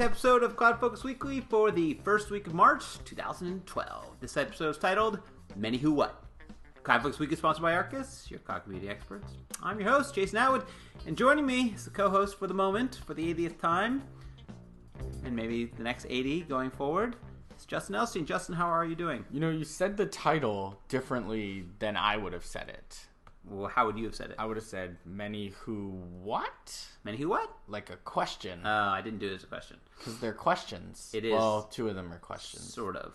8th episode of CloudFocus Weekly for the first week of March 2012. This episode is titled Many Who What. CloudFocus Weekly is sponsored by Arkus, your cloud community experts. I'm your host, Jason Atwood, and joining me is the co-host for the moment, for the 80th time, and maybe the next 80 going forward, it's Justin Elstein. Justin, how are you doing? You know, you said the title differently than I would have said it. Well, how would you have said it? I would have said many who what? Many who what? Like a question. I didn't do it as a question. Because they're questions. It is. Well, two of them are questions. Sort of.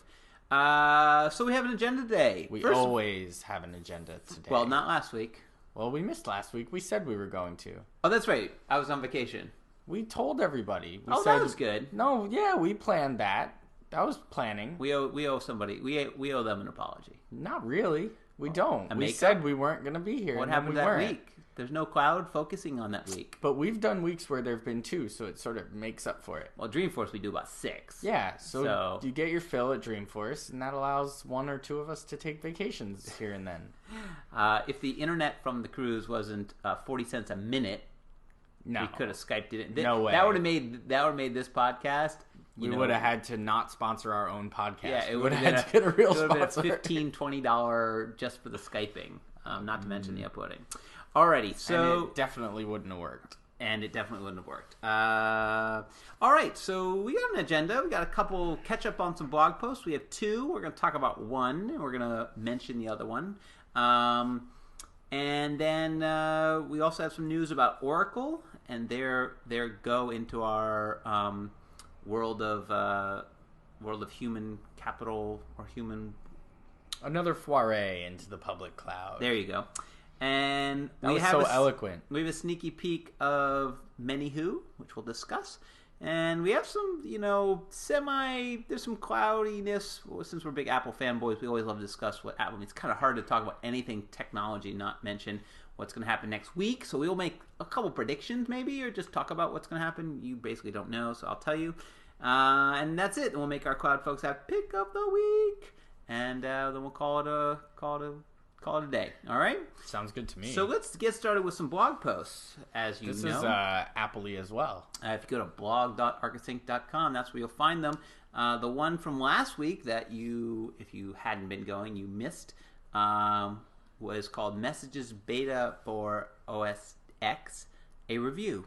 So we have an agenda today. We always have an agenda today. Well, not last week. Well, we missed last week. We said we were going to. Oh, that's right. I was on vacation. We told everybody. We said, that was good. No, yeah, we planned that. That was planning. We owe somebody. We owe them an apology. Not really. We don't. We makeup? said we weren't going to be here. What happened that week? There's no cloud focusing on that week. But we've done weeks where there have been two, so it sort of makes up for it. Well, Dreamforce, we do about 6. Yeah, so you get your fill at Dreamforce, and that allows one or two of us to take vacations here and then. If the internet from the cruise wasn't 40 cents a minute, we could have Skyped it in. No way. That would have made this podcast. We would have had to not sponsor our own podcast. Yeah, it would have had to get a real sponsor. It would have been $15, $20 just for the Skyping, not to mention the uploading. Alrighty, so... And it definitely wouldn't have worked. Alright, so we got an agenda. We got a couple catch up on some blog posts. We have 2. We're going to talk about one, and we're going to mention the other one. And then we also have some news about Oracle and their go into our... world of human capital or human... Another foray into the public cloud. There you go. And that was so eloquent. We have a sneaky peek of Many Who, which we'll discuss. And we have some, there's some cloudiness. Since we're big Apple fanboys, we always love to discuss what Apple... It's kind of hard to talk about anything technology, not mention what's going to happen next week. So we'll make a couple predictions maybe, or just talk about what's going to happen. You basically don't know, so I'll tell you. And that's it. And we'll make our CloudFocus App Pick of the week. And then we'll call it a day. All right? Sounds good to me. So let's get started with some blog posts, as you know. This is Apple-y as well. If you go to blog.arkusinc.com, that's where you'll find them. The one from last week that if you hadn't been going, you missed, was called Messages Beta for OS X, a review.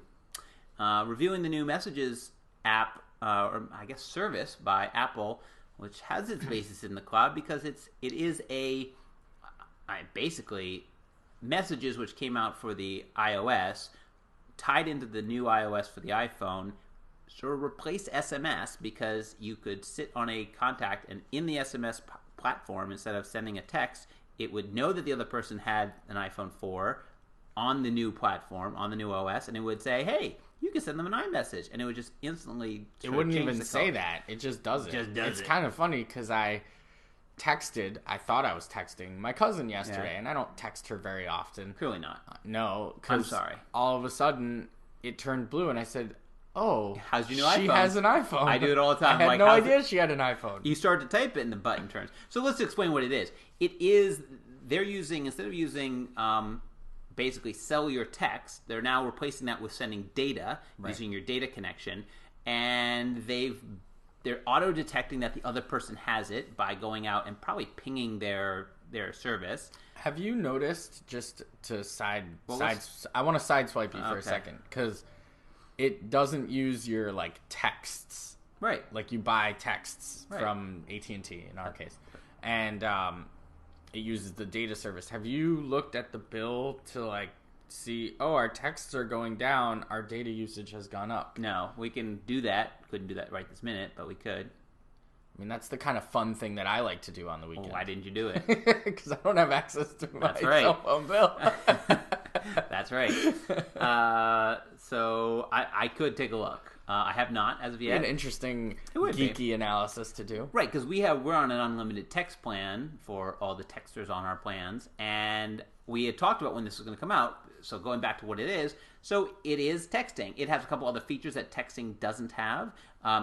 Reviewing the new Messages app, or I guess service by Apple, which has its basis in the cloud because it is basically Messages, which came out for the iOS, tied into the new iOS for the iPhone, sort of replaced SMS because you could sit on a contact and in the SMS platform, instead of sending a text, it would know that the other person had an iPhone 4 on the new platform, on the new OS, and it would say, hey, you can send them an iMessage, and it would just instantly... It wouldn't even say that. It just does it. It's kind of funny because I thought I was texting my cousin yesterday, and I don't text her very often. Clearly not. No, I'm sorry. All of a sudden, it turned blue, and I said, oh, how's your new iPhone? She has an iPhone. I do it all the time. I had no idea she had an iPhone. You start to type it, and the button turns. So let's explain what it is. They're using, instead of using... basically cellular text, they're now replacing that with sending data, using your data connection, and they're auto-detecting that the other person has it by going out and probably pinging their service. Have you noticed, just to I want to sideswipe you for a second, because it doesn't use your, texts. Right. Like, you buy texts from AT&T, in our case, and it uses the data service. Have you looked at the bill to see, our texts are going down, our data usage has gone up? No, we can do that. Couldn't do that right this minute, but we could. I mean, that's the kind of fun thing that I like to do on the weekend. Well, why didn't you do it? Because I don't have access to my cell phone bill. That's right. So I could take a look. I have not as of yet. An interesting geeky analysis to do. Right, because we're on an unlimited text plan for all the texters on our plans, and we had talked about when this was going to come out. So going back to what it is, so it is texting. It has a couple other features that texting doesn't have.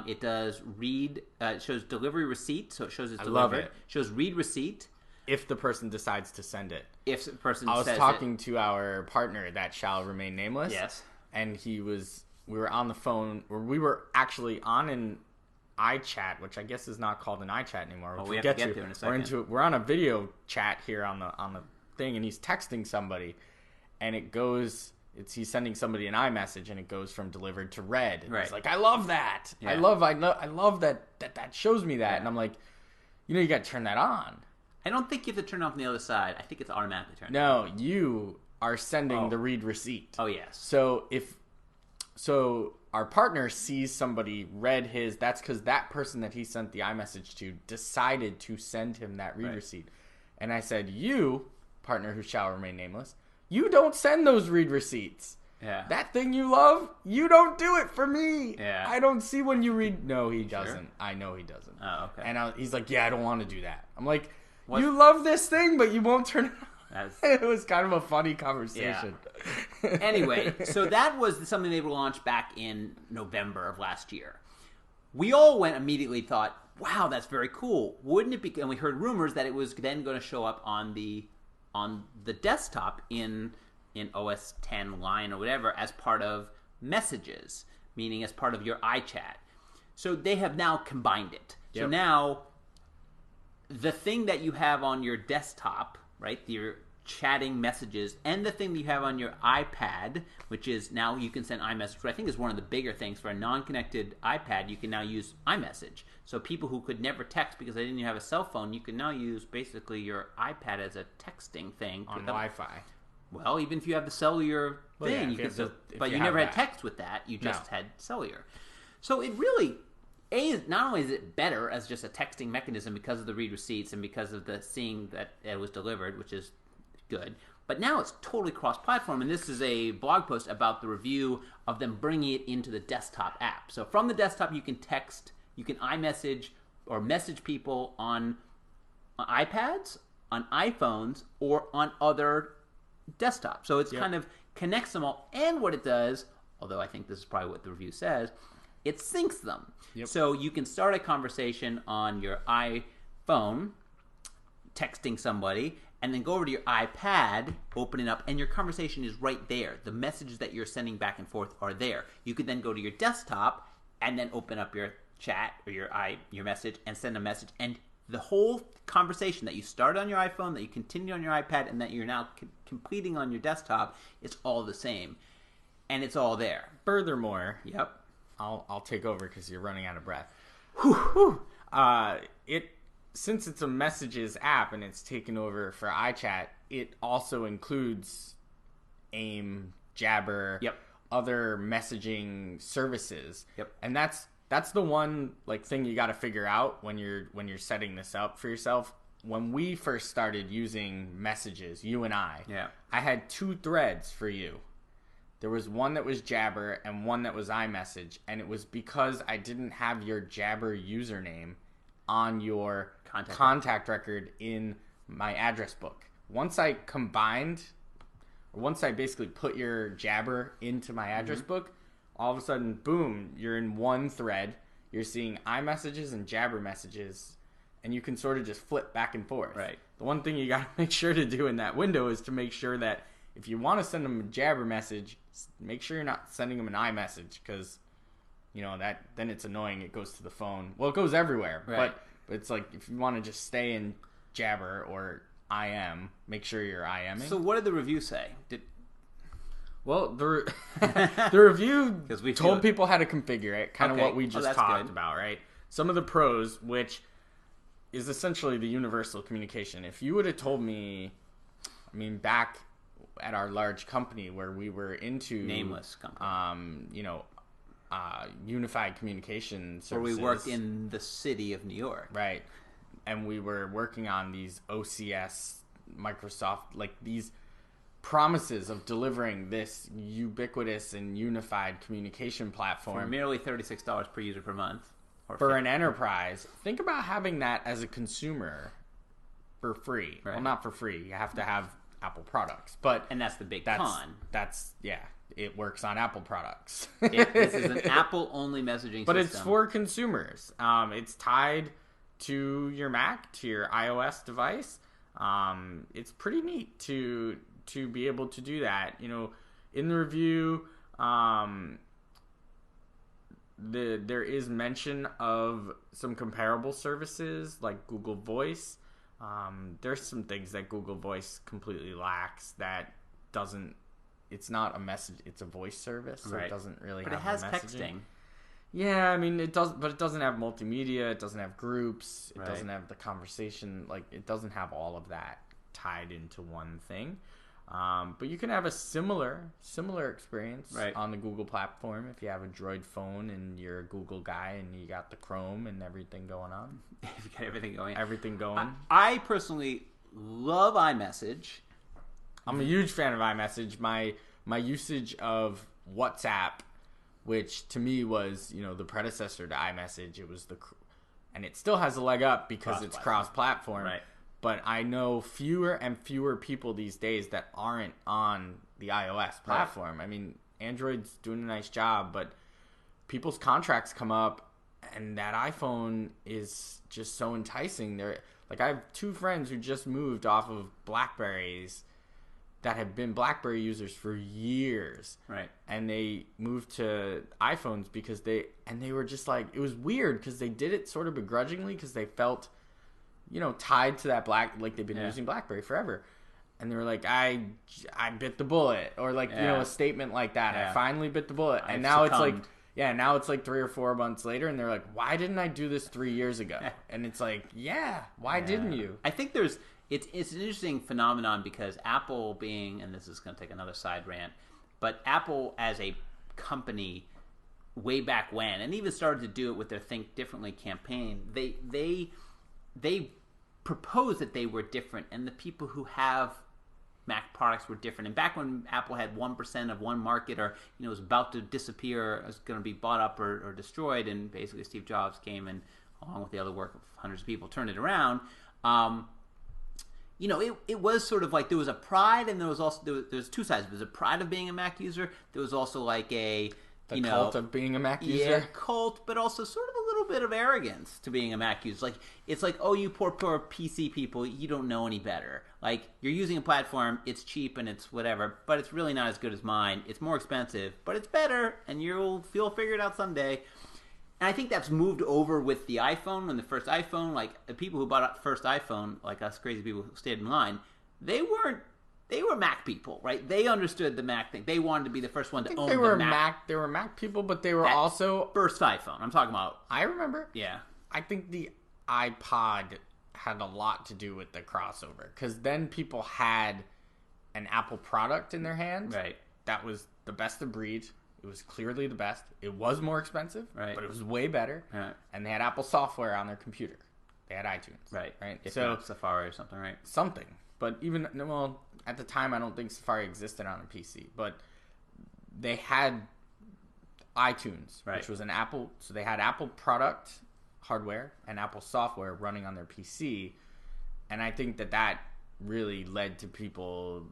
It does read. It shows delivery receipt, so it shows it's delivered. I love it. Shows read receipt. If the person decides to send it. If the person I was says talking to our partner that shall remain nameless. Yes. And he was we were on the phone, or we were actually on an iChat, which I guess is not called an iChat anymore. We have to get to in a second. We're on a video chat here on the thing, and he's texting somebody, and it goes. He's sending somebody an iMessage, and it goes from delivered to read. Right. He's like, I love that. Yeah. I love that shows me that. Yeah. And I'm like, you got to turn that on. I don't think you have to turn it off on the other side. I think it's automatically turned on. No, you are sending the read receipt. Oh, yes. So our partner sees somebody read his, that's because that person that he sent the iMessage to decided to send him that read receipt. And I said, you, partner who shall remain nameless, you don't send those read receipts. Yeah. That thing you love, you don't do it for me. Yeah. I don't see when you read. No, he doesn't. Sure? I know he doesn't. Oh, okay. And he's like, yeah, I don't want to do that. I'm like, you love this thing, but you won't turn it on. It was kind of a funny conversation. Yeah. Anyway, so that was something they launched back in November of last year. We all immediately thought, wow, that's very cool. Wouldn't it be? And we heard rumors that it was then going to show up on the desktop in OS 10 line or whatever as part of messages, meaning as part of your iChat. So they have now combined it. Yep. So now the thing that you have on your desktop, right, your chatting messages, and the thing that you have on your iPad, which is now you can send iMessage, which I think is one of the bigger things for a non-connected iPad. You can now use iMessage. So people who could never text because they didn't have a cell phone, you can now use basically your iPad as a texting thing. On Wi-Fi. Well, even if you have the cellular thing, you can still, but you never had text with that. You just had cellular. So it really, not only is it better as just a texting mechanism because of the read receipts and because of the seeing that it was delivered, which is good, but now it's totally cross-platform, and this is a blog post about the review of them bringing it into the desktop app. So from the desktop, you can text, you can iMessage or message people on iPads, on iPhones, or on other desktops. So it's kind of connects them all, and what it does, although I think this is probably what the review says, it syncs them. Yep. So you can start a conversation on your iPhone, texting somebody, and then go over to your iPad, open it up, and your conversation is right there. The messages that you're sending back and forth are there. You could then go to your desktop and then open up your chat or your message and send a message. And the whole conversation that you started on your iPhone, that you continue on your iPad, and that you're now completing on your desktop, it's all the same. And it's all there. Furthermore, I'll take over because you're running out of breath. Since it's a messages app and it's taken over for iChat, it also includes AIM, Jabber, other messaging services. And that's the one thing you got to figure out when you're setting this up for yourself. When we first started using messages, you and I had 2 threads for you. There was one that was Jabber and one that was iMessage, and it was because I didn't have your Jabber username on your contact record in my address book. Once I basically put your Jabber into my address book, all of a sudden, boom, you're in one thread. You're seeing iMessages and Jabber messages, and you can sort of just flip back and forth. Right. The one thing you got to make sure to do in that window is to make sure that if you want to send them a Jabber message, make sure you're not sending them an iMessage, because that then it's annoying. It goes to the phone. Well, it goes everywhere, but it's like if you want to just stay in Jabber or IM, make sure you're IMing. So what did the review say? The review told people how to configure it, kind of what we just talked about, right? Some of the pros, which is essentially the universal communication. If you would have told me, back at our large company where we were into nameless company, unified communication services, where we worked in the city of New York, right? And we were working on these OCS, Microsoft, these promises of delivering this ubiquitous and unified communication platform for merely $36 per user per month. For an enterprise. Think about having that as a consumer for free. Right. Well, not for free. You have to have Apple products, and that's the big con. It works on Apple products. This is an Apple-only messaging system. But it's for consumers. It's tied to your Mac, to your iOS device. It's pretty neat to be able to do that. In the review, there is mention of some comparable services like Google Voice. There's some things that Google Voice completely lacks that doesn't. It's not a message. It's a voice service, so it doesn't really. But have it has texting. Yeah, I mean it does, but it doesn't have multimedia. It doesn't have groups. It doesn't have the conversation. Like it doesn't have all of that tied into one thing. But you can have a similar experience on the Google platform if you have a Droid phone and you're a Google guy and you got the Chrome and everything going on. You got everything going. Everything going. I personally love iMessage. I'm a huge fan of iMessage. My usage of WhatsApp, which to me was, the predecessor to iMessage, and it still has a leg up because it's cross-platform. Right. But I know fewer and fewer people these days that aren't on the iOS platform. Right. I mean, Android's doing a nice job, but people's contracts come up, and that iPhone is just so enticing. I have 2 friends who just moved off of BlackBerries that have been BlackBerry users for years. Right. And they moved to iPhones because they were just like, it was weird because they did it sort of begrudgingly because they felt, tied to that they've been using BlackBerry forever. And they were like, I bit the bullet, or a statement like that. I finally bit the bullet. And now succumbed. Now it's like 3 or 4 months later, and they're like, why didn't I do this 3 years ago? And it's like, why didn't you? I think it's an interesting phenomenon because Apple being, and this is going to take another side rant, but Apple as a company way back when, and even started to do it with their Think Differently campaign, they proposed that they were different, and the people who have Mac products were different. And back when Apple had 1% of one market, or was about to disappear, was going to be bought up or destroyed, and basically Steve Jobs came and, along with the other work of hundreds of people, turned it around. It was sort of like there was a pride, and there was also there was 2 sides. There was a pride of being a Mac user. There was also like the cult of being a Mac user. Yeah, cult, but also sort of a little bit of arrogance to being a Mac user. It's like, oh, you poor PC people, you don't know any better. Like, you're using a platform, it's cheap and it's whatever, but it's really not as good as mine. It's more expensive, but it's better, and you'll figure it out someday. And I think that's moved over with the iPhone. When the first iPhone, like the people who bought the first iPhone, like us crazy people who stayed in line, they were Mac people, right? They understood the Mac thing. They wanted to be the first one to own the Mac. They were Mac people, but they were also first iPhone. I'm talking about. I remember. Yeah. I think the iPod had a lot to do with the crossover, because then people had an Apple product in their hands. Right. That was the best of breed. It was clearly the best. It was more expensive, but it was way better. Right. And they had Apple software on their computer. They had iTunes. Right. So Safari or something, right? Something. But even, at the time, I don't think Safari existed on a PC. But they had iTunes, which was an Apple. So they had Apple product hardware and Apple software running on their PC. And I think that really led to people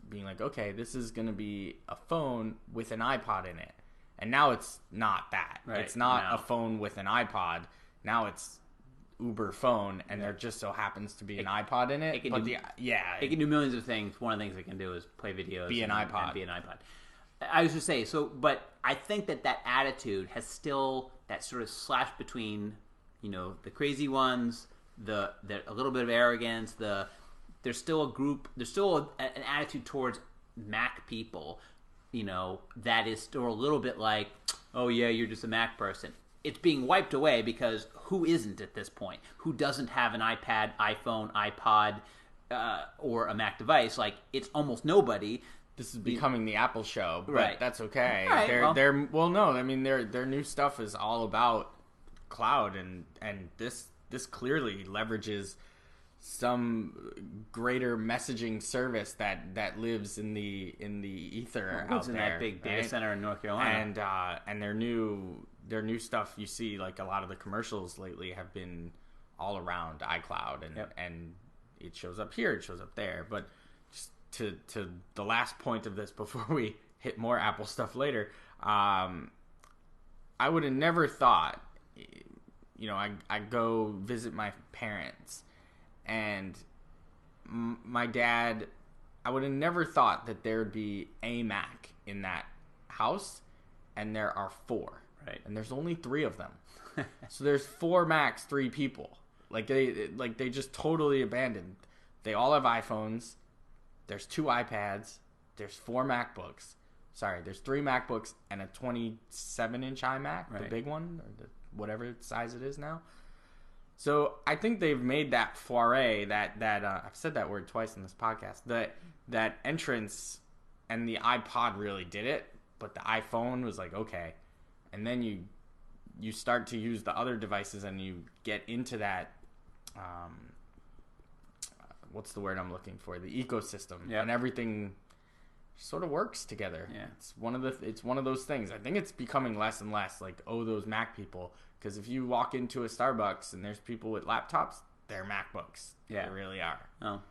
being like, okay, this is going to be a phone with an iPod in it. And now it's not that. Right. It's not a phone with an iPod. Now it's Uber phone, and there just so happens to be an iPod in it. It can do millions of things. One of the things it can do is play videos. Be an iPod. I was just saying, but I think that attitude has still that sort of slash between, the crazy ones, the a little bit of arrogance, there's still a group, there's still an attitude towards Mac people, that is still a little bit like, oh yeah, you're just a Mac person. It's being wiped away because who isn't at this point? Who doesn't have an iPad, iPhone, iPod, or a Mac device? Like, it's almost nobody. This is becoming the Apple show, but right. That's okay. Right, their new stuff is all about cloud, and this clearly leverages some greater messaging service that lives in the ether out there. In that big data center in North Carolina, and their new stuff. You see, like a lot of the commercials lately have been all around iCloud, and it shows up here, it shows up there. But just to the last point of this before we hit more Apple stuff later, I would have never thought. I go visit my parents. And my dad, I would have never thought that there would be a Mac in that house, and there are 4. Right. And there's only 3 of them. So there's 4 Macs, 3 people. They just totally abandoned. They all have iPhones. There's 2 iPads. There's 4 MacBooks. Sorry, there's 3 MacBooks and a 27-inch iMac, the big one, or whatever size it is now. So I think they've made that foray, that I've said that word twice in this podcast, that entrance, and the iPod really did it, but the iPhone was like, okay. And then you start to use the other devices and you get into that, what's the word I'm looking for? The ecosystem. Yep. And everything sort of works together. Yeah. It's one of those things. I think it's becoming less and less like, oh, those Mac people. Because if you walk into a Starbucks and there's people with laptops, they're MacBooks. Yeah. They really are. Oh.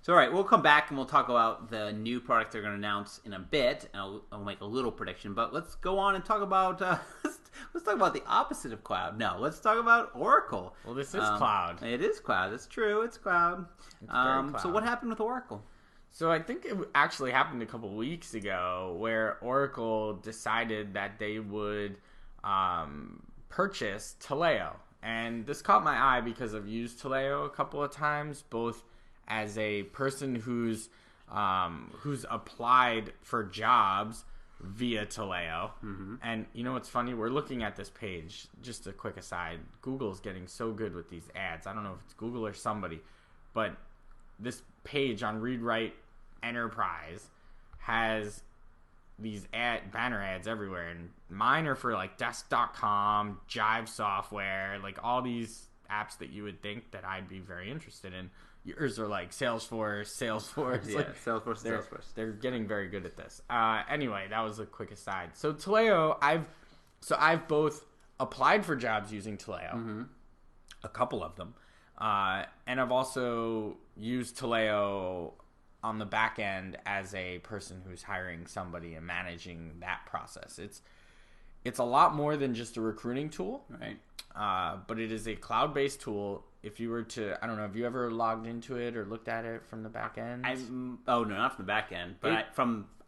So, all right, we'll come back and we'll talk about the new product they're going to announce in a bit. And I'll make a little prediction. But let's go on and talk about let's talk about the opposite of cloud. No, let's talk about Oracle. Well, this is cloud. It is cloud. It's true. It's cloud. It's very cloud. So what happened with Oracle? So I think it actually happened a couple weeks ago where Oracle decided that they would purchase Taleo. And this caught my eye because I've used Taleo a couple of times, both as a person who's applied for jobs via Taleo. Mm-hmm. And you know what's funny? We're looking at this page. Just a quick aside. Google's getting so good with these ads. I don't know if it's Google or somebody, but this page on Read Write Enterprise has these banner ads everywhere, and mine are for like Desk.com, Jive Software, like all these apps that you would think that I'd be very interested in. Yours are like Salesforce. Yeah, like, Salesforce. They're getting very good at this. Anyway, that was a quick aside. So Taleo, I've both applied for jobs using Taleo, mm-hmm. a couple of them, and I've also used Taleo on the back end as a person who's hiring somebody and managing that process. It's a lot more than just a recruiting tool, right? But it is a cloud-based tool. If you were to, I don't know, have you ever logged into it or looked at it from the back end? No, not from the back end, but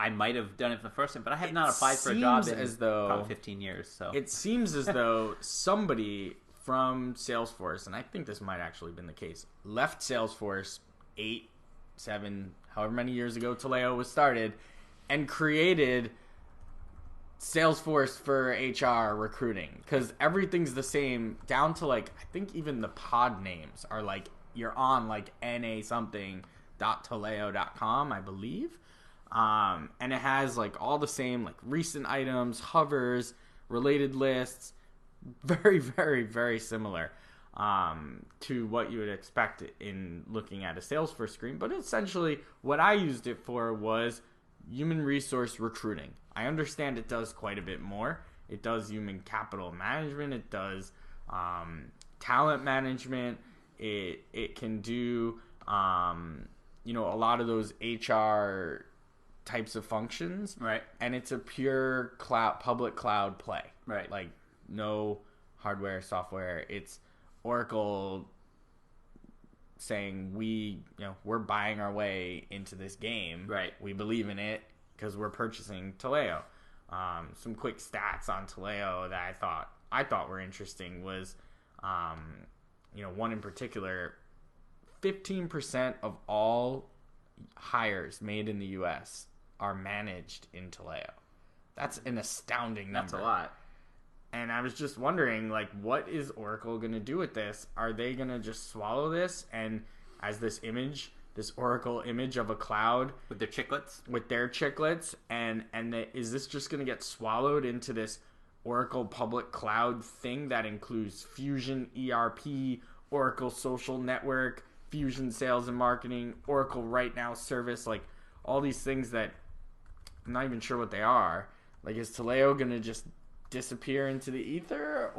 I might have done it from the first end, but I have not applied for a job in probably 15 years. So it seems as though somebody from Salesforce, and I think this might actually have been the case, left Salesforce 8, 7, however many years ago Taleo was started, and created Salesforce for HR recruiting, because everything's the same down to like, I think even the pod names are like, you're on like na something.taleo.com, I believe. And it has like all the same like recent items, hovers, related lists, very, very, very similar to what you would expect in looking at a Salesforce screen. But essentially what I used it for was human resource recruiting. I understand it does quite a bit more. It does human capital management. It does talent management. It can do a lot of those HR types of functions. Right. And it's a pure public cloud play. Right. Like no hardware, software. It's Oracle saying we're buying our way into this game. Right. We believe in it because we're purchasing Taleo. Some quick stats on Taleo that I thought were interesting was, one in particular, 15% of all hires made in the U.S. are managed in Taleo. That's an astounding number. That's a lot. And I was just wondering, like, what is Oracle going to do with this? Are they going to just swallow this and as this Oracle image of a cloud with their chiclets? With their chiclets, is this just going to get swallowed into this Oracle public cloud thing that includes Fusion ERP, Oracle Social Network, Fusion Sales and Marketing, Oracle Right Now Service, like all these things that I'm not even sure what they are. Like, is Taleo going to just disappear into the ether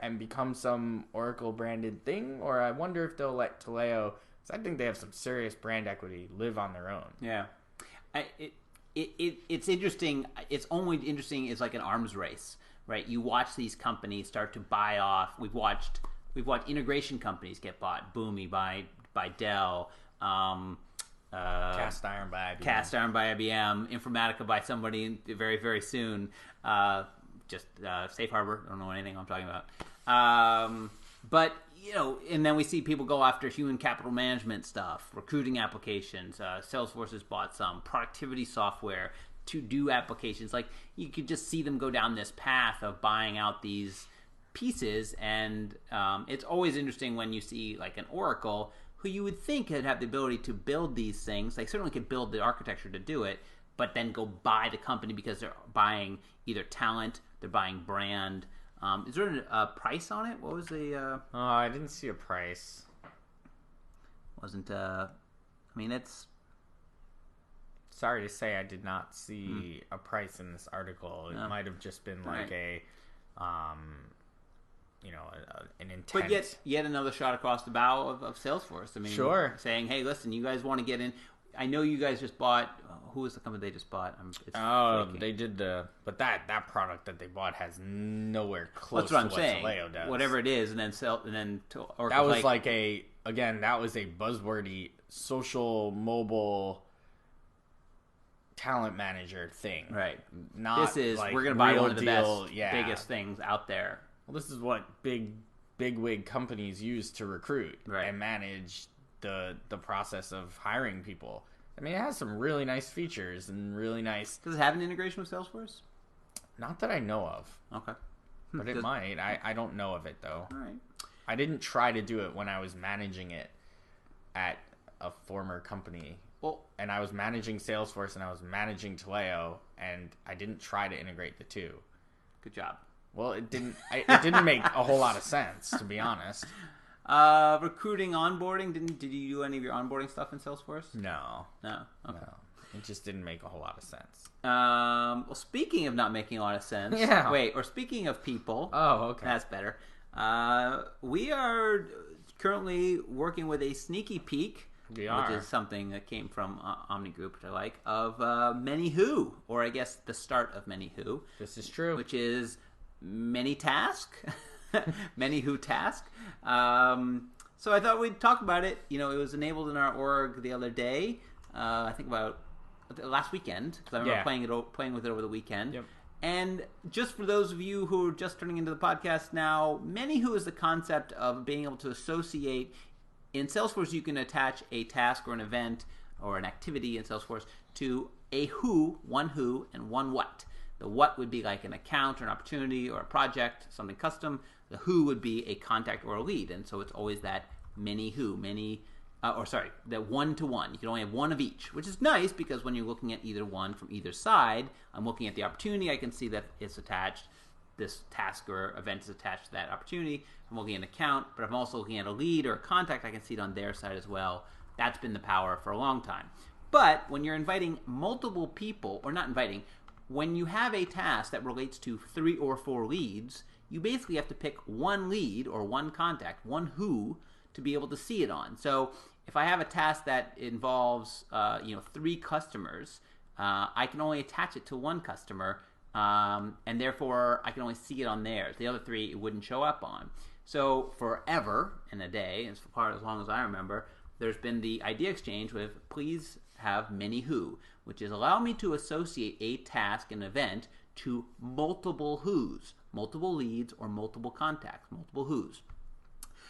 and become some Oracle branded thing? Or I wonder if they'll let Taleo, because I think they have some serious brand equity, live on their own. Yeah. It's interesting. It's only interesting is like an arms race, right? You watch these companies start to buy off. We've watched integration companies get bought. Boomi by Dell. Cast Iron by IBM. Informatica by somebody very, very soon. just safe harbor. I don't know anything I'm talking about. But, and then we see people go after human capital management stuff, recruiting applications. Salesforce has bought some productivity software to do applications. Like, you could just see them go down this path of buying out these pieces. And it's always interesting when you see, like, an Oracle, who you would think could have the ability to build these things. They certainly could build the architecture to do it, but then go buy the company because they're buying either talent, they're buying brand. Is there a price on it? What was the... Oh, I didn't see a price. Wasn't... it's... Sorry to say, I did not see a price in this article. It might have just been like an intent. But yet another shot across the bow of Salesforce. I mean, sure. Saying, hey, listen, you guys want to get in... I know you guys just bought... who was the company they just bought? They did but that product that they bought has nowhere close That's what I'm to saying. what Taleo does. Whatever it is, and then that was like a buzzwordy social mobile talent manager thing. Right. Not this is like we're going to buy one of the deal, best, biggest things out there. Well, this is what big companies use to recruit and manage the process of hiring people. I mean, it has some really nice features and really nice... Does it have an integration with Salesforce? Not that I know of. Okay. But it might. I don't know of it, though. All right. I didn't try to do it when I was managing it at a former company. Well, and I was managing Salesforce and I was managing Taleo, and I didn't try to integrate the two. Good job. Well, it didn't make a whole lot of sense, to be honest. Recruiting, onboarding. Did you do any of your onboarding stuff in Salesforce? No. Okay. No. It just didn't make a whole lot of sense. Well, speaking of not making a lot of sense. Yeah. Wait, or speaking of people. Oh, okay. That's better. We are currently working with a sneaky peek. We are. Which is something that came from Omni Group, which I like, of Many Who, or I guess the start of Many Who. This is true. Which is Many Task. Many Who Task. So I thought we'd talk about it. It was enabled in our org the other day. I think about last weekend, because I remember playing with it over the weekend. Yep. And just for those of you who are just turning into the podcast now, Many Who is the concept of being able to associate. In Salesforce, you can attach a task or an event or an activity in Salesforce to a who, and one what. The what would be like an account or an opportunity or a project, something custom. The who would be a contact or a lead. And so it's always that many who, that one-to-one. You can only have one of each, which is nice because when you're looking at either one from either side, I'm looking at the opportunity, I can see that it's attached. This task or event is attached to that opportunity. I'm looking at an account, but I'm also looking at a lead or a contact. I can see it on their side as well. That's been the power for a long time. But when you're inviting multiple people, or not inviting, when you have a task that relates to 3 or 4 leads, you basically have to pick one lead or one contact, one who, to be able to see it on. So if I have a task that involves 3 customers, I can only attach it to one customer, and therefore I can only see it on theirs. The other 3 it wouldn't show up on. So forever in a day, as long as I remember, there's been the idea exchange with please have many who, which is allow me to associate a task, an event, to multiple who's, multiple leads or multiple contacts, multiple who's.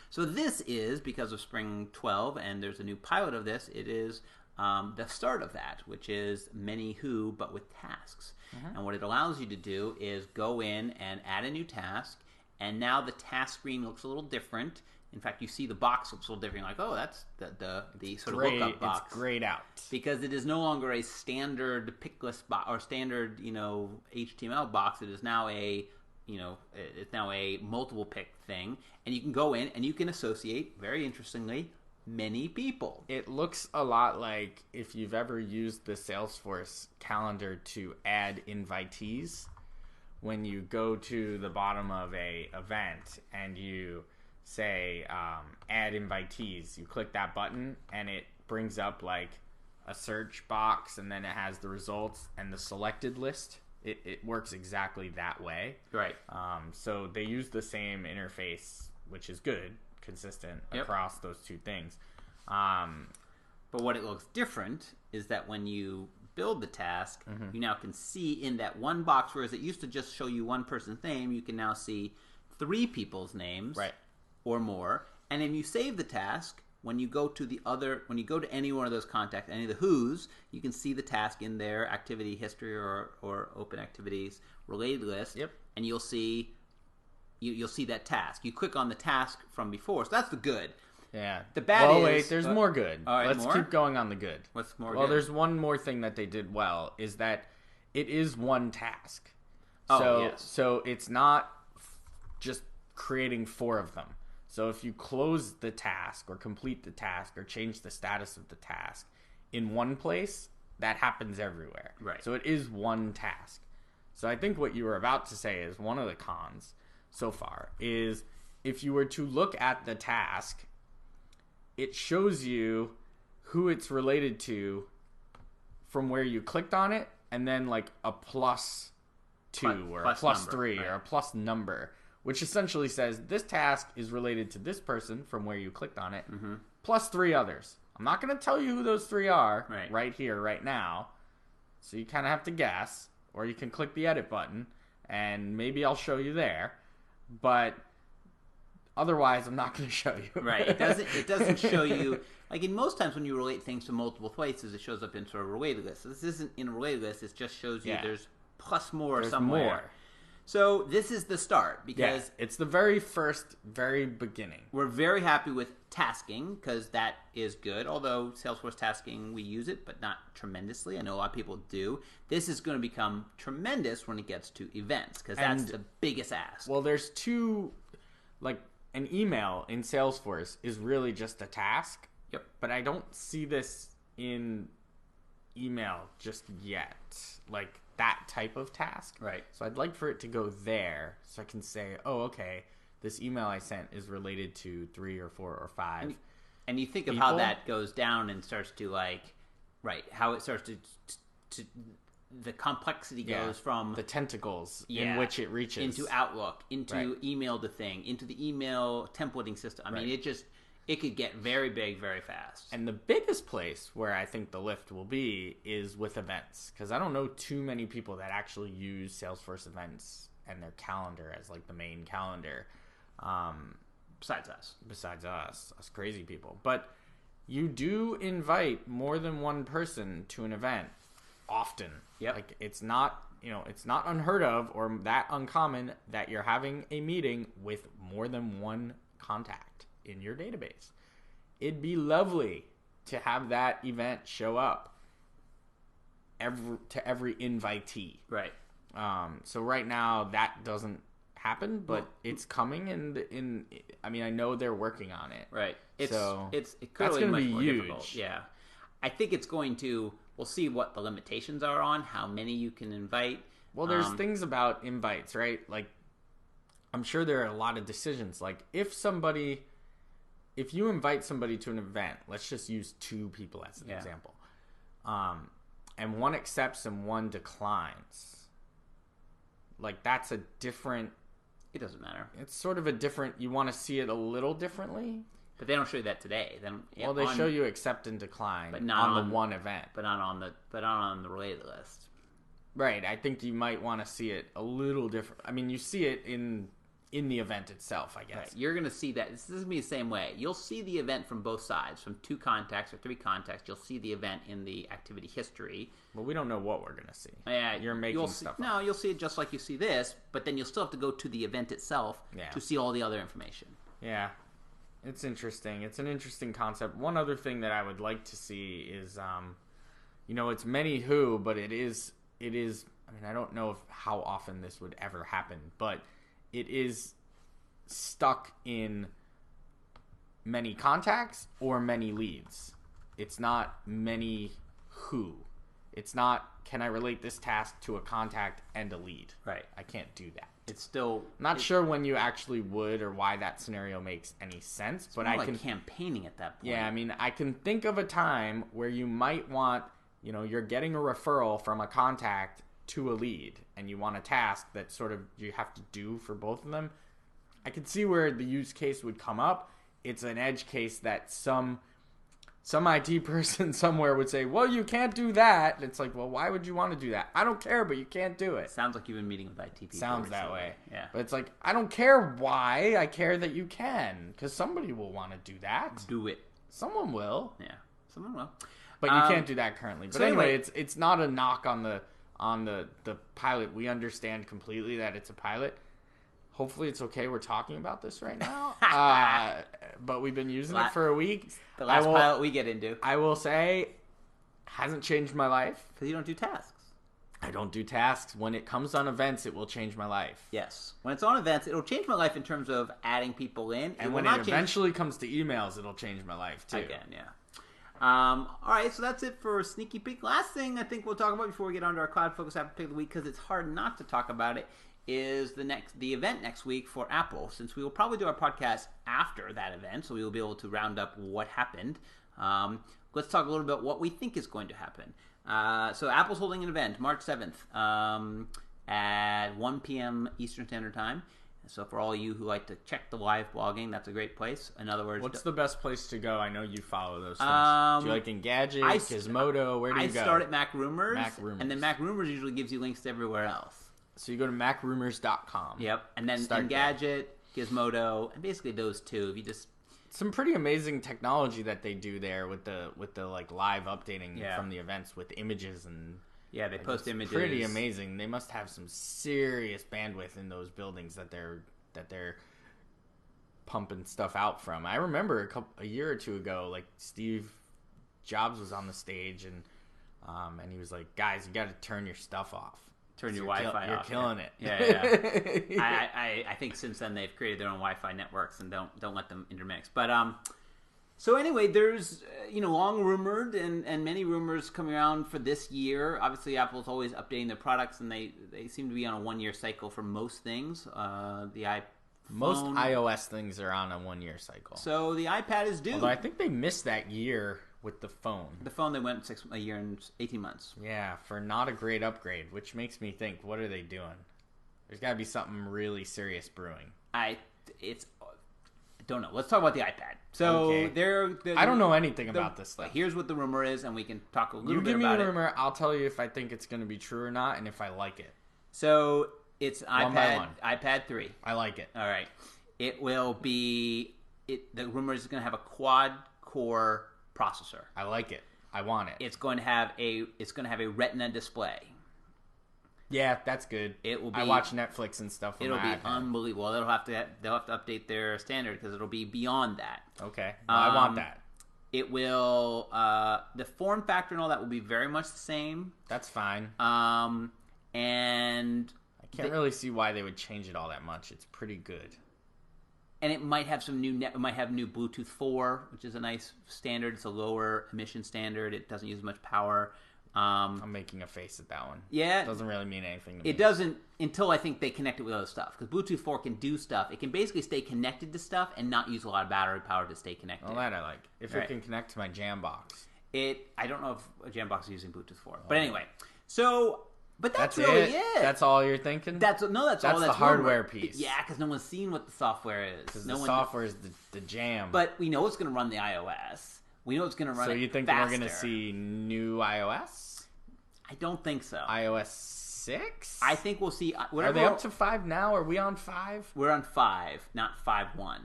So this is, because of Spring 12, and there's a new pilot of this, it is the start of that, which is many who, but with tasks. Mm-hmm. And what it allows you to do is go in and add a new task, and now the task screen looks a little different. In fact, you see the box looks a little different. You're like, oh, that's the sort of lookup box. It's grayed out. Because it is no longer a standard pick list box or standard, HTML box. It is now it's now a multiple pick thing. And you can go in and you can associate, very interestingly, many people. It looks a lot like if you've ever used the Salesforce calendar to add invitees. When you go to the bottom of a event and you say add invitees, you click that button and it brings up like a search box, and then it has the results and the selected list. It works exactly that way. Right. So they use the same interface, which is good, consistent across those two things. But what it looks different is that when you filled the task, you now can see in that one box, whereas it used to just show you one person's name, you can now see 3 people's names or more. And then you save the task. When you go to any one of those contacts, any of the who's, you can see the task in their activity history or open activities related list, and you'll see that task. You click on the task from before, so that's the good. Yeah. The bad is... wait, there's more good. All right, Let's keep going on the good. What's more good? Well, there's one more thing that they did well, is that it is one task. So it's not just creating 4 of them. So if you close the task or complete the task or change the status of the task in one place, that happens everywhere. Right. So it is one task. So I think what you were about to say is one of the cons so far is if you were to look at the task, it shows you who it's related to from where you clicked on it, and then like a +2 or a +3 or a plus number, which essentially says this task is related to this person from where you clicked on it, plus 3 others. I'm not going to tell you who those 3 are right here, right now. So you kind of have to guess, or you can click the edit button, and maybe I'll show you there. But otherwise, I'm not going to show you. Right. It doesn't show you. Like in most times when you relate things to multiple places, it shows up in sort of a related list. So this isn't in a related list. It just shows you there's plus more somewhere. More. So this is the start because it's the very beginning. We're very happy with tasking because that is good. Although Salesforce tasking, we use it, but not tremendously. I know a lot of people do. This is going to become tremendous when it gets to events because that's the biggest ask. Well, there's 2, like an email in Salesforce is really just a task. Yep. But I don't see this in email just yet. Like that type of task. Right. So I'd like for it to go there so I can say, oh, okay, this email I sent is related to 3 or 4 or 5. And you think of how that goes down and starts to how it starts to the complexity goes from the tentacles in which it reaches into Outlook, into email to thing, into the email templating system. I mean, it could get very big very fast. And the biggest place where I think the lift will be is with events, because I don't know too many people that actually use Salesforce events and their calendar as like the main calendar. Besides us crazy people. But you do invite more than one person to an event often. Yep. Like it's not unheard of or that uncommon that you're having a meeting with more than one contact in your database. It'd be lovely to have that event show up to every invitee. Right. So right now that doesn't happen, but it's coming, and I know they're working on it. Right. It's clearly that's going to much be more huge. difficult. Yeah. I think it's going to. We'll see what the limitations are on how many you can invite. Well, there's things about invites, right? Like, I'm sure there are a lot of decisions. Like, if you invite somebody to an event, let's just use 2 people as an example, and one accepts and one declines. Like, that's a different. It doesn't matter. It's sort of a different. You want to see it a little differently. But they don't show you that today. They show you accept and decline, but not on the one event, but not on the related list. Right. I think you might want to see it a little different. I mean, you see it in the event itself, I guess. Right. You're going to see that. This is going to be the same way. You'll see the event from both sides, from 2 contacts or 3 contacts. You'll see the event in the activity history. But we don't know what we're going to see. Yeah, you're making stuff up. No, you'll see it just like you see this, but then you'll still have to go to the event itself to see all the other information. Yeah. It's interesting. It's an interesting concept. One other thing that I would like to see is, it's many who, but it is. I mean, I don't know how often this would ever happen, but it is stuck in many contacts or many leads. It's not many who. It's not, can I relate this task to a contact and a lead? Right. I can't do that. It's still not sure when you actually would or why that scenario makes any sense, but I can campaigning at that point. Yeah, I mean, I can think of a time where you might want, you're getting a referral from a contact to a lead and you want a task that sort of you have to do for both of them. I could see where the use case would come up. It's an edge case that some some IT person somewhere would say, well, you can't do that. And it's like, well, why would you want to do that? I don't care, but you can't do it. Sounds like you've been meeting with IT people. Sounds that way. Yeah. But it's like, I don't care why. I care that you can. Because somebody will want to do that. Do it. Someone will. Yeah. Someone will. But you can't do that currently. But so anyway, it's not a knock on the pilot. We understand completely that it's a pilot. Hopefully it's okay we're talking about this right now. But we've been using it for a week. The last pilot we get into. I will say, hasn't changed my life. Because you don't do tasks. I don't do tasks. When it comes on events, it will change my life. Yes. When it's on events, it'll change my life in terms of adding people in. And when it eventually comes to emails, it'll change my life too. Again, yeah. All right, so that's it for Sneaky Peek. Last thing I think we'll talk about before we get on to our CloudFocus App Pick of the Week, because it's hard not to talk about it, is the event next week for Apple. Since we will probably do our podcast after that event, so we will be able to round up what happened. Let's talk a little bit about what we think is going to happen. So Apple's holding an event March 7th at 1 p.m. Eastern Standard Time. So for all you who like to check the live blogging, that's a great place. In other words, what's the best place to go? I know you follow those things. Do you like Engadget, Gizmodo? Where do you go? I start at Mac Rumors. Mac Rumors. And then Mac Rumors usually gives you links to everywhere else. So you go to macrumors.com. Yep. And then Engadget, Gizmodo, and basically those two. If you just some pretty amazing technology that they do there with the like live updating from the events with images and yeah, they post images. Pretty amazing. They must have some serious bandwidth in those buildings that they're pumping stuff out from. I remember a year or two ago, like Steve Jobs was on the stage and he was like, "Guys, you got to turn your stuff off. Turn your Wi-Fi off. You're killing it." Yeah. I think since then they've created their own Wi-Fi networks and don't let them intermix. But so anyway, there's long rumored and many rumors coming around for this year. Obviously, Apple's always updating their products, and they seem to be on a 1-year cycle for most things. Most iOS things are on a 1-year cycle. So the iPad is due. Although I think they missed that year with the phone. The phone, they went a year and 18 months. Yeah, for not a great upgrade, which makes me think, what are they doing? There's got to be something really serious brewing. I don't know. Let's talk about the iPad. So okay. I don't know anything about this stuff. Here's what the rumor is, and we can talk a little bit about it. You give me the rumor, I'll tell you if I think it's going to be true or not, and if I like it. So it's one by one. iPad 3. I like it. All right. It will be. The rumor is going to have a quad-core processor. I like it. I want it. It's going to have a Retina display. Yeah, that's good. It will be. I watch Netflix and stuff. It'll be unbelievable. They'll have to update their standard because it'll be beyond that. Okay, well, I want that. It will. The form factor and all that will be very much the same. That's fine. And I can't really see why they would change it all that much. It's pretty good. And it might have some it might have new Bluetooth 4, which is a nice standard. It's a lower emission standard. It doesn't use as much power. I'm making a face at that one. Yeah. It doesn't really mean anything to me. It doesn't until I think they connect it with other stuff. Because Bluetooth 4 can do stuff. It can basically stay connected to stuff and not use a lot of battery power to stay connected. Well, that I like. If it can connect to my Jambox. I don't know if a Jambox is using Bluetooth 4. But anyway. So... But that's really it. That's all you're thinking? That's all. That's the hardware piece. Yeah, because no one's seen what the software is. Because the software is the jam. But we know it's going to run the iOS. We know it's going to run. So you think faster. we're going to see new iOS? I don't think so. iOS 6? I think we'll see. Are they up to 5 now? Are we on 5? We're on 5, not 5.1.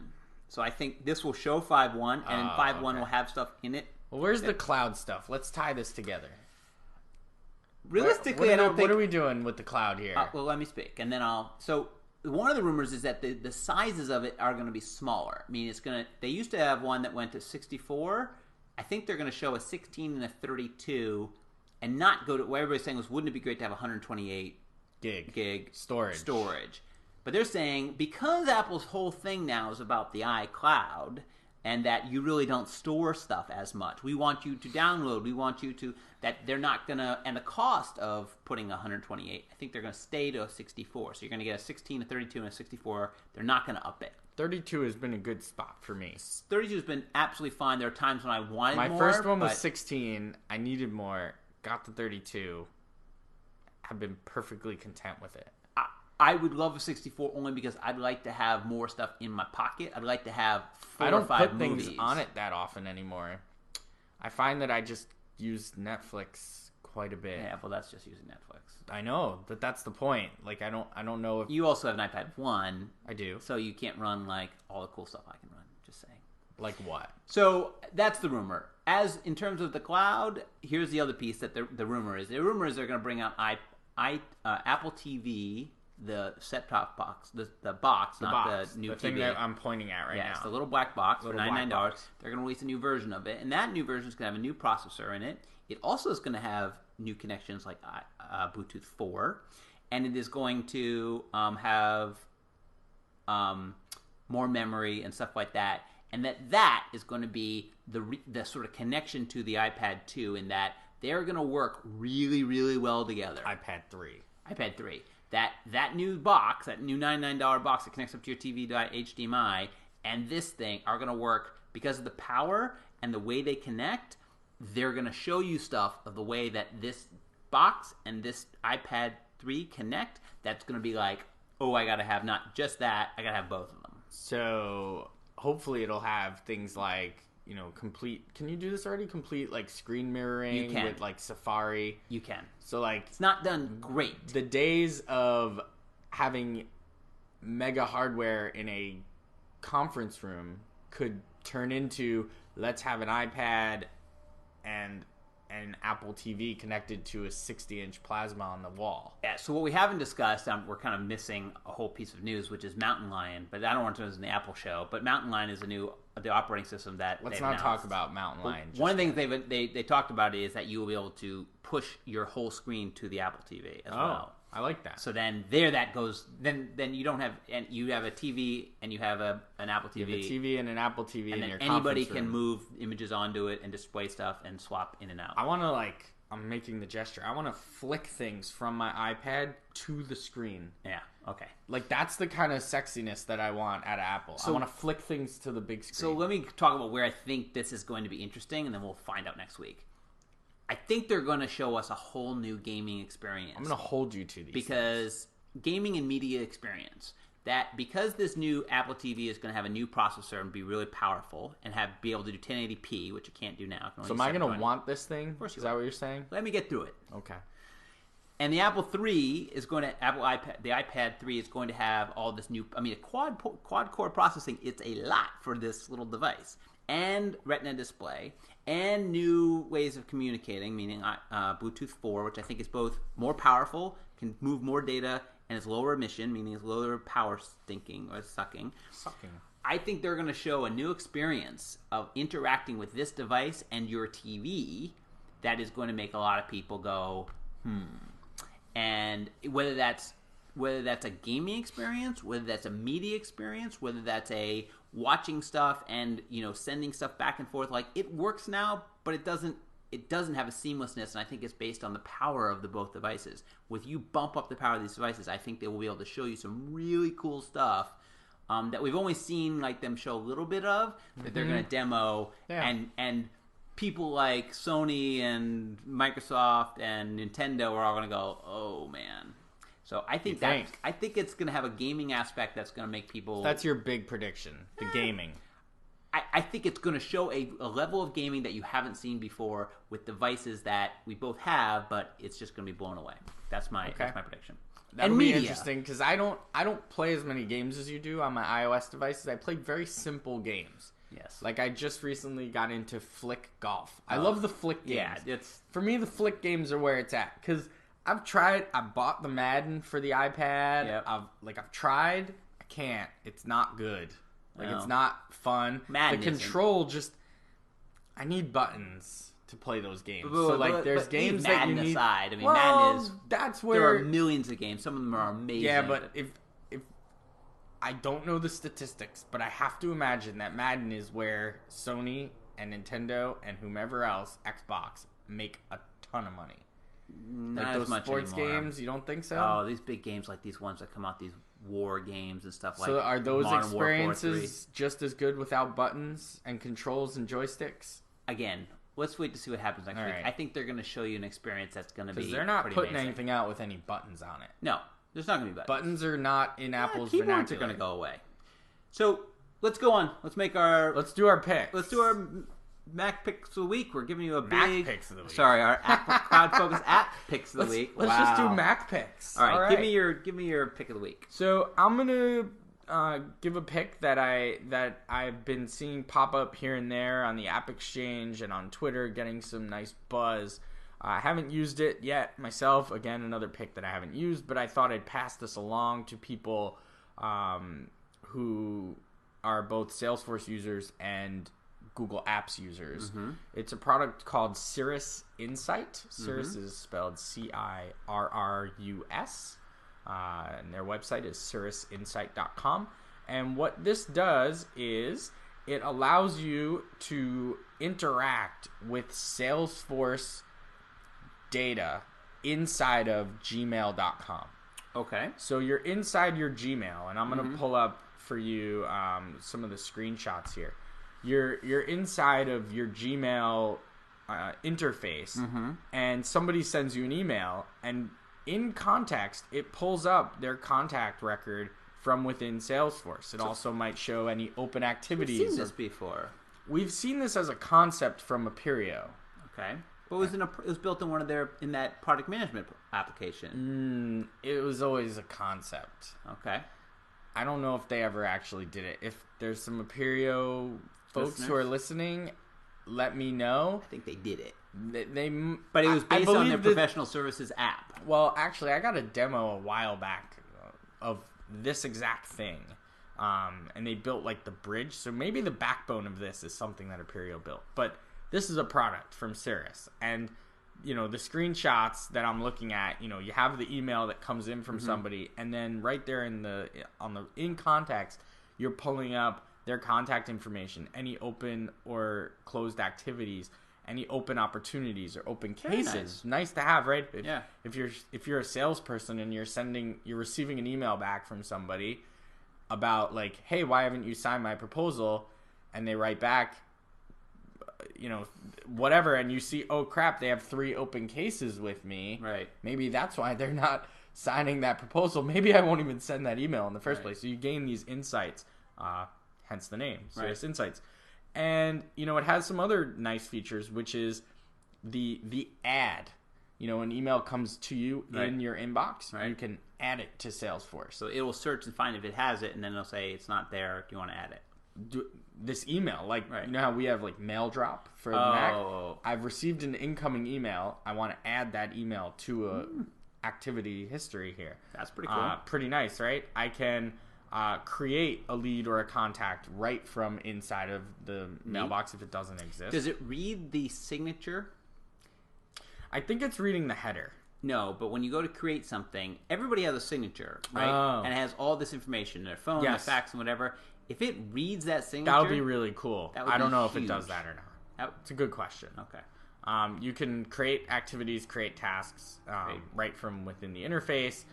So I think this will show 5.1, and 5.1 will have stuff in it. Well, where's the cloud stuff? Let's tie this together. Realistically, I don't think... What are we doing with the cloud here? Well, let me speak, and then I'll... So, one of the rumors is that the sizes of it are going to be smaller. I mean, it's going to... They used to have one that went to 64. I think they're going to show a 16 and a 32, and not go to... What everybody's saying was, wouldn't it be great to have 128 gig storage? But they're saying, because Apple's whole thing now is about the iCloud... and that you really don't store stuff as much. We want you to download. We want you to... That they're not going to... And the cost of putting 128, I think they're going to stay to a 64. So you're going to get a 16, a 32, and a 64. They're not going to up it. 32 has been a good spot for me. 32 has been absolutely fine. There are times when I wanted more. My first one was 16. I needed more. Got the 32. I've been perfectly content with it. I would love a 64 only because I'd like to have more stuff in my pocket. I'd like to have 4 or 5 movies. I don't put things on it that often anymore. I find that I just use Netflix quite a bit. Yeah, well, that's just using Netflix. I know, but that's the point. Like, I don't know if you also have an iPad 1. I do. So you can't run like all the cool stuff I can run. Just saying. Like what? So that's the rumor. As in terms of the cloud, here's the other piece that the rumor is. The rumor is they're going to bring out Apple TV, the set-top box, the box, not box, the new the TV. thing that I'm pointing at right now. Yes, the little black box little for $99. box. They're going to release a new version of it, and that new version is going to have a new processor in it. It also is going to have new connections like Bluetooth 4, and it is going to have more memory and stuff like that. And that is going to be the sort of connection to the iPad 2 in that they're going to work really, really well together. iPad 3. That new box, that new $99 box that connects up to your TV to HDMI, and this thing are going to work because of the power and the way they connect. They're going to show you stuff of the way that this box and this iPad 3 connect. That's going to be like, oh, I got to have not just that, I got to have both of them. So hopefully it'll have things like, complete. Can you do this already? Complete like screen mirroring You can. with like Safari. You can. So like It's not done great. the days of having mega hardware in a conference room could turn into let's have an iPad and an Apple TV connected to a 60-inch plasma on the wall. Yeah, so what we haven't discussed, we're kind of missing a whole piece of news, which is Mountain Lion. But I don't want to turn this in the Apple show. But Mountain Lion is the operating system that Let's they've not announced. talk about Mountain Lion. One of the things they talked about is that you will be able to push your whole screen to the Apple TV as well. I like that. So then that goes. Then you don't have, and you have a TV and you have an Apple TV. You have a TV and an Apple TV and in your anybody conference can room. move images onto it and display stuff and swap in and out. I want to I'm making the gesture. I want to flick things from my iPad to the screen. Yeah. Okay. Like, that's the kind of sexiness that I want out of Apple. I want to flick things to the big screen. So let me talk about where I think this is going to be interesting, and then we'll find out next week. I think they're going to show us a whole new gaming experience. I'm going to hold you to these because gaming and media experience. That because this new Apple TV is going to have a new processor and be really powerful and be able to do 1080p, which it can't do now. So am I going to want this thing? Of course you Is that what you're saying? Let me get through it. Okay. And the Apple 3 is going to the iPad 3 is going to have all this new. I mean, a quad core processing. It's a lot for this little device, and Retina display, and new ways of communicating, meaning Bluetooth 4, which I think is both more powerful, can move more data, and it's lower emission, meaning it's lower power sucking. I think they're going to show a new experience of interacting with this device and your TV that is going to make a lot of people go, And whether that's a gaming experience, whether that's a media experience, whether that's a watching stuff and sending stuff back and forth, like it works now, but it doesn't have a seamlessness, and I think it's based on the power of both devices. With you bump up the power of these devices, I think they will be able to show you some really cool stuff that we've only seen them show a little bit of, that they're going to demo, and people like Sony and Microsoft and Nintendo are all going to go, oh man. So I think it's going to have a gaming aspect that's going to make people. That's your big prediction, the gaming. I think it's going to show a level of gaming that you haven't seen before with devices that we both have, but it's just going to be blown away. That's my prediction. That'll be interesting because I don't play as many games as you do on my iOS devices. I play very simple games. Yes. Like I just recently got into Flick Golf. I love the Flick games. Yeah, for me the Flick games are where it's at because I bought the Madden for the iPad. Yep. I've tried. I can't. It's not good. It's not fun. Madden the control I need buttons to play those games. There's games that you need. Aside. I mean, Madden Madden is. That's where there are millions of games. Some of them are amazing. Yeah, but if I don't know the statistics, but I have to imagine that Madden is where Sony and Nintendo and whomever else, Xbox, make a ton of money. Not those as much sports anymore. games, you don't think so? Oh, these big games like these ones that come out, these war games and stuff like. So are those Modern experiences just as good without buttons and controls and joysticks? Again, let's wait to see what happens next week. Right. I think they're going to show you an experience that's going to be. Because they're not pretty putting amazing. anything out with any buttons on it. No, there's not going to be buttons. Buttons are not in Apple's keyboards vernacular. are going to go away. So let's go on. Let's do our pick. Let's do our Mac Picks of the Week. We're giving you a Mac big... Picks of the Week. Sorry, our CloudFocus App Picks of the Week. Let's just do Mac Picks. All right, give me your pick of the week. So I'm gonna give a pick that I've been seeing pop up here and there on the App Exchange and on Twitter, getting some nice buzz. I haven't used it yet myself. Again, another pick that I haven't used, but I thought I'd pass this along to people who are both Salesforce users and Google Apps users. Mm-hmm. It's a product called Cirrus Insight. Cirrus is spelled Cirrus. And their website is cirrusinsight.com. And what this does is it allows you to interact with Salesforce data inside of gmail.com. Okay. So you're inside your Gmail, and I'm going to pull up for you some of the screenshots here. You're inside of your Gmail interface, and somebody sends you an email, and in context, it pulls up their contact record from within Salesforce. It also might show any open activities. We've seen this before. We've seen this as a concept from Apereo. Okay. But it was built in that product management application. It was always a concept. Okay. I don't know if they ever actually did it. If there's some Apereo folks who are listening, let me know. I think they did it. But it was based on their professional services app. Well, actually, I got a demo a while back of this exact thing. And they built like the bridge. So maybe the backbone of this is something that Apereo built. But this is a product from Cirrus. And, the screenshots that I'm looking at, you have the email that comes in from somebody. And then right there in context, you're pulling up their contact information, any open or closed activities, any open opportunities or open cases. Nice to have, right? If you're a salesperson and you're receiving an email back from somebody about like, hey, why haven't you signed my proposal? And they write back, whatever, and you see, oh crap, they have 3 open cases with me. Right. Maybe that's why they're not signing that proposal. Maybe I won't even send that email in the first place. So you gain these insights, hence the name, Cirrus Insights. And, it has some other nice features, which is the ad. An email comes to you in your inbox. Right. You can add it to Salesforce. So it will search and find if it has it, and then it'll say it's not there. Do you want to add it? This email, you know how we have like mail drop for the Mac? I've received an incoming email. I want to add that email to a activity history here. That's pretty cool. Pretty nice, right? I can create a lead or a contact right from inside of the mailbox if it doesn't exist. Does it read the signature? I think it's reading the header. No, but when you go to create something, everybody has a signature, right? And it has all this information, their phone, their fax, and whatever. If it reads that signature... That would be really cool. I don't know if it does that or not. It's a good question. Okay. You can create activities, create tasks right from within the interface.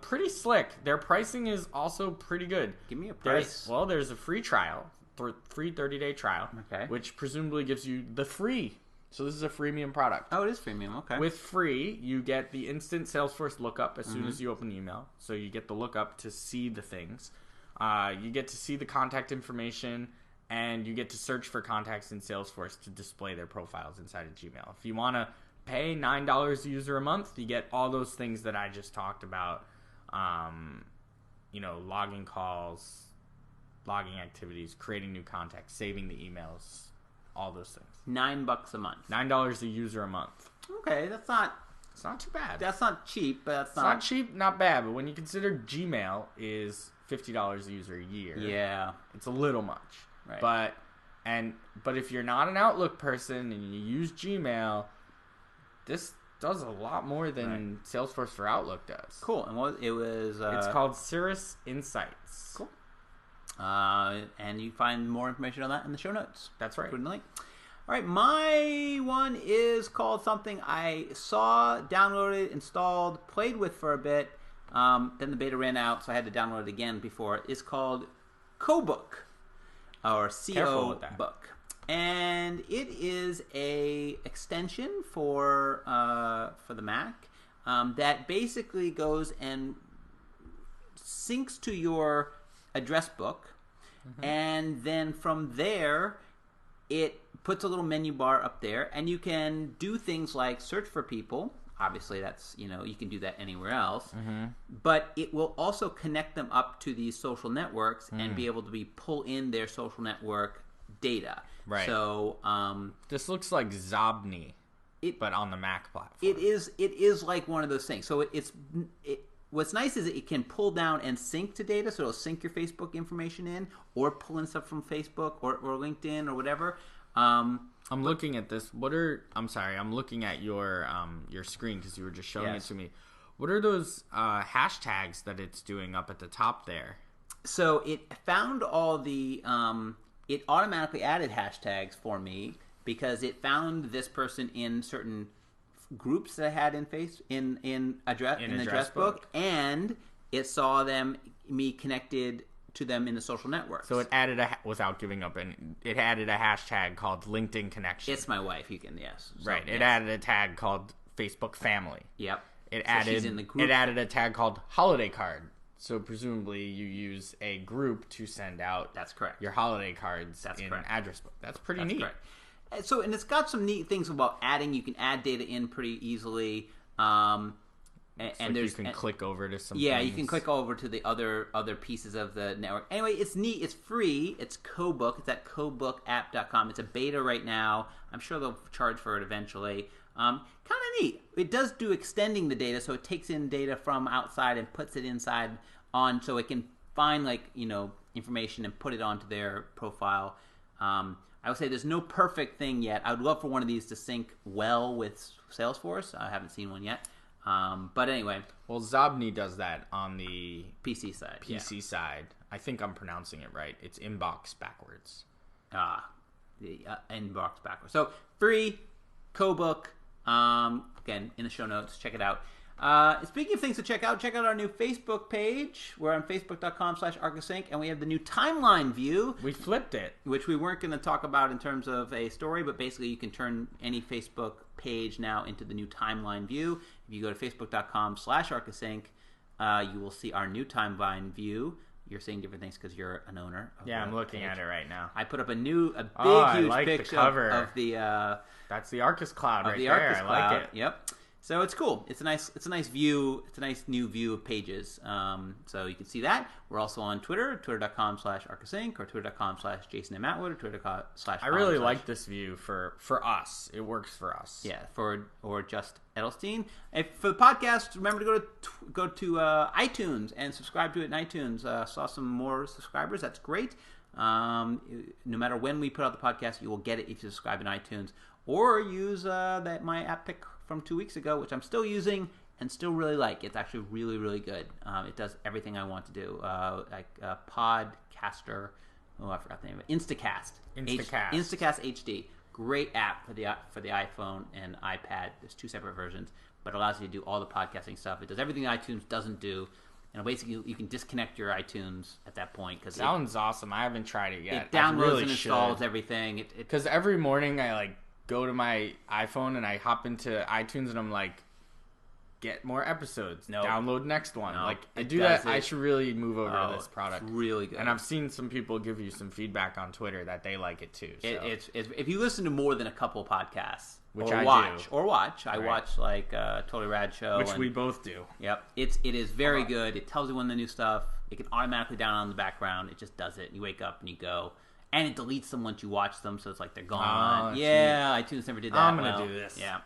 Pretty slick. Their pricing is also pretty good. Give me a price. There's a free trial, free 30-day trial, which presumably gives you the free. So this is a freemium product. Oh, it is freemium. Okay. With free, you get the instant Salesforce lookup as soon as you open the email. So you get the lookup to see the things. You get to see the contact information, and you get to search for contacts in Salesforce to display their profiles inside of Gmail. If you want to pay $9 a user a month, you get all those things that I just talked about. Logging calls, logging activities, creating new contacts, saving the emails, all those things. $9 a month. $9 a user a month. Okay, it's not too bad. That's not cheap, but it's not cheap, not bad. But when you consider Gmail is $50 a user a year, it's a little much. Right. But if you're not an Outlook person and you use Gmail, this does a lot more than Salesforce for Outlook does. Cool. And it was it's called Cirrus Insights. Cool. And you find more information on that in the show notes. That's right. Including the link. All right, my one is called something I saw, downloaded, installed, played with for a bit. Then the beta ran out, so I had to download it again before. It's called CoBook, or CO Book, and it is a extension for the Mac that basically goes and syncs to your address book, and then from there it puts a little menu bar up there, and you can do things like search for people. Obviously, that's, you can do that anywhere else. Mm-hmm. But it will also connect them up to these social networks and be able to pull in their social network data. Right. So this looks like Zobni, but on the Mac platform. It is like one of those things. So what's nice is it can pull down and sync to data. So it'll sync your Facebook information in, or pull in stuff from Facebook or LinkedIn or whatever. I'm looking at this. I'm looking at your screen because you were just showing it to me. What are those hashtags that it's doing up at the top there? So it found all the it automatically added hashtags for me because it found this person in certain groups that I had in address book, and it saw me connected to them in the social networks. So it added without giving up, and it added a hashtag called LinkedIn Connection. It's my wife. You can yes. So, right. It added a tag called Facebook Family. Yep. She's in the group. It added a tag called Holiday Card. So presumably you use a group to send out. That's correct. Your holiday cards correct. address book. That's pretty neat. Correct. So, and it's got some neat things about adding. You can add data in pretty easily. And you can click over to some. Yeah, things. You can click over to the other pieces of the network. Anyway, it's neat. It's free. It's CoBook. It's at CoBookApp.com. It's a beta right now. I'm sure they'll charge for it eventually. Kind of neat. It does do extending the data, so it takes in data from outside and puts it inside so it can find information and put it onto their profile. I would say there's no perfect thing yet. I would love for one of these to sync well with Salesforce. I haven't seen one yet. But anyway. Well, Zobni does that on the PC side. Side. I think I'm pronouncing it right. It's inbox backwards. The inbox backwards. So free, CoBook. Again, in the show notes. Check it out. Speaking of things to check out our new Facebook page. We're on facebook.com/ArkusInc, and we have the new timeline view. We flipped it. Which we weren't going to talk about in terms of a story, but basically you can turn any Facebook page now into the new timeline view. If you go to facebook.com/ArkusInc, you will see our new timeline view. You're seeing different things because you're an owner. I'm looking at it right now. I put up a big, huge picture of the. That's the Arkus cloud right the there. Arkus I cloud. like it. Yep. So it's cool. It's a nice view. It's a nice new view of pages. So you can see that. We're also on Twitter, twitter.com/ArkusInc, or twitter.com/JasonMatwood, or twitter.com/. I really like this view for us. It works for us. Yeah, or just Edelstein. For the podcast, remember to go to iTunes and subscribe to it in iTunes. Saw some more subscribers. That's great. No matter when we put out the podcast, you will get it if you subscribe in iTunes, or use my app pick from 2 weeks ago, which I'm still using and still really like. It's actually really, really good. It does everything I want to do. Podcaster. Oh, I forgot the name of it. Instacast. Instacast HD. Great app for the iPhone and iPad. There's 2 separate versions, but it allows you to do all the podcasting stuff. It does everything iTunes doesn't do. And basically, you can disconnect your iTunes at that point. Sounds awesome. I haven't tried it yet. It downloads and installs everything. Because every morning I go to my iPhone and I hop into iTunes and I'm like, get more episodes. Nope. Download next one. Nope. I do that. I should really move over to this product. It's really good. And I've seen some people give you some feedback on Twitter that they like it too. So. It's if you listen to more than a couple podcasts, which I watch. I watch like Totally Rad Show, which we both do. Yep, it is very good. It tells you when the new stuff. It can automatically download in the background. It just does it. You wake up and you go. And it deletes them once you watch them, so it's like they're gone. iTunes never did that. I'm going to do this. Yeah.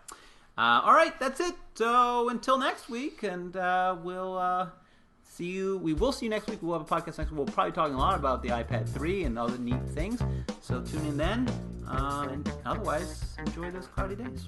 All right, that's it. So until next week, and we'll see you. We will see you next week. We'll have a podcast next week. We'll probably be talking a lot about the iPad 3 and other neat things. So tune in then. And otherwise, enjoy those cloudy days.